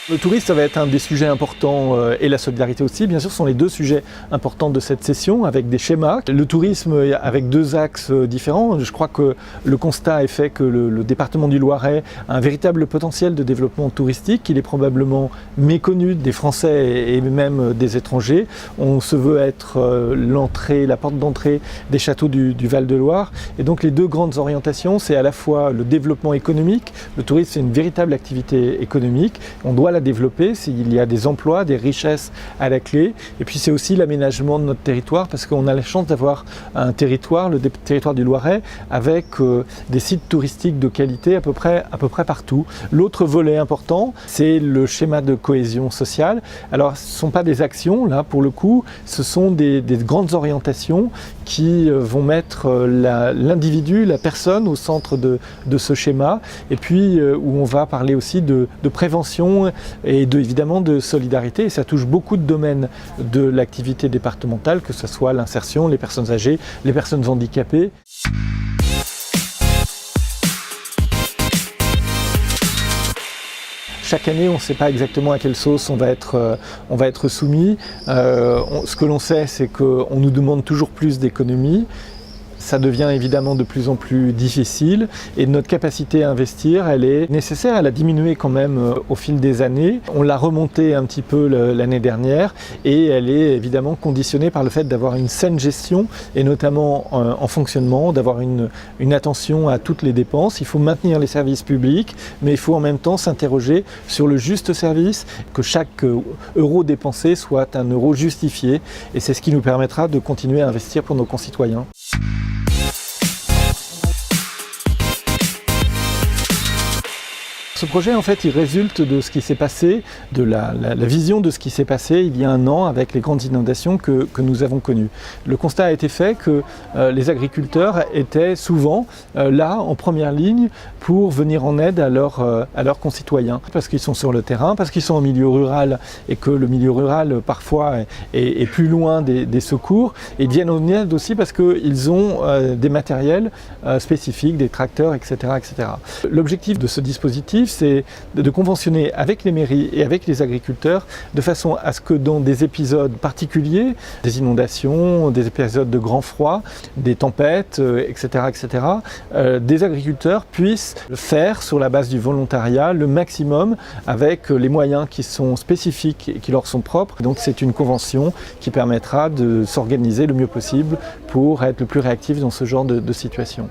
Le tourisme, ça va être un des sujets importants et la solidarité aussi. Bien sûr, ce sont les deux sujets importants de cette session avec des schémas. Le tourisme avec deux axes différents. Je crois que le constat est fait que le département du Loiret a un véritable potentiel de développement touristique. Il est probablement méconnu des Français et même des étrangers. On se veut être la porte d'entrée des châteaux du Val-de-Loire. Et donc les deux grandes orientations, c'est à la fois le développement économique. Le tourisme, c'est une véritable activité économique. On doit la développer s'il y a des emplois, des richesses à la clé. Et puis c'est aussi l'aménagement de notre territoire parce qu'on a la chance d'avoir un territoire, le territoire du Loiret, avec des sites touristiques de qualité à peu près partout. L'autre volet important, c'est le schéma de cohésion sociale. Alors ce ne sont pas des actions, là pour le coup, ce sont des grandes orientations qui vont mettre l'individu, la personne au centre de ce schéma, et puis où on va parler aussi de prévention et évidemment de solidarité. Et ça touche beaucoup de domaines de l'activité départementale, que ce soit l'insertion, les personnes âgées, les personnes handicapées. Chaque année, on ne sait pas exactement à quelle sauce on va être soumis. Ce que l'on sait, c'est qu'on nous demande toujours plus d'économies. Ça devient évidemment de plus en plus difficile et notre capacité à investir, elle est nécessaire, elle a diminué quand même au fil des années. On l'a remontée un petit peu l'année dernière et elle est évidemment conditionnée par le fait d'avoir une saine gestion et notamment en fonctionnement, d'avoir une attention à toutes les dépenses. Il faut maintenir les services publics, mais il faut en même temps s'interroger sur le juste service, que chaque euro dépensé soit un euro justifié et c'est ce qui nous permettra de continuer à investir pour nos concitoyens. Ce projet, en fait, il résulte de ce qui s'est passé, de la vision de ce qui s'est passé il y a un an avec les grandes inondations que nous avons connues. Le constat a été fait que les agriculteurs étaient souvent là, en première ligne, pour venir en aide à leurs concitoyens. Parce qu'ils sont sur le terrain, parce qu'ils sont en milieu rural et que le milieu rural, parfois, est plus loin des secours. Et ils viennent en aide aussi parce qu'ils ont des matériels spécifiques, des tracteurs, etc., etc. L'objectif de ce dispositif, c'est de conventionner avec les mairies et avec les agriculteurs de façon à ce que dans des épisodes particuliers, des inondations, des épisodes de grand froid, des tempêtes, etc., etc., des agriculteurs puissent faire sur la base du volontariat le maximum avec les moyens qui sont spécifiques et qui leur sont propres. Donc c'est une convention qui permettra de s'organiser le mieux possible pour être le plus réactif dans ce genre de situation.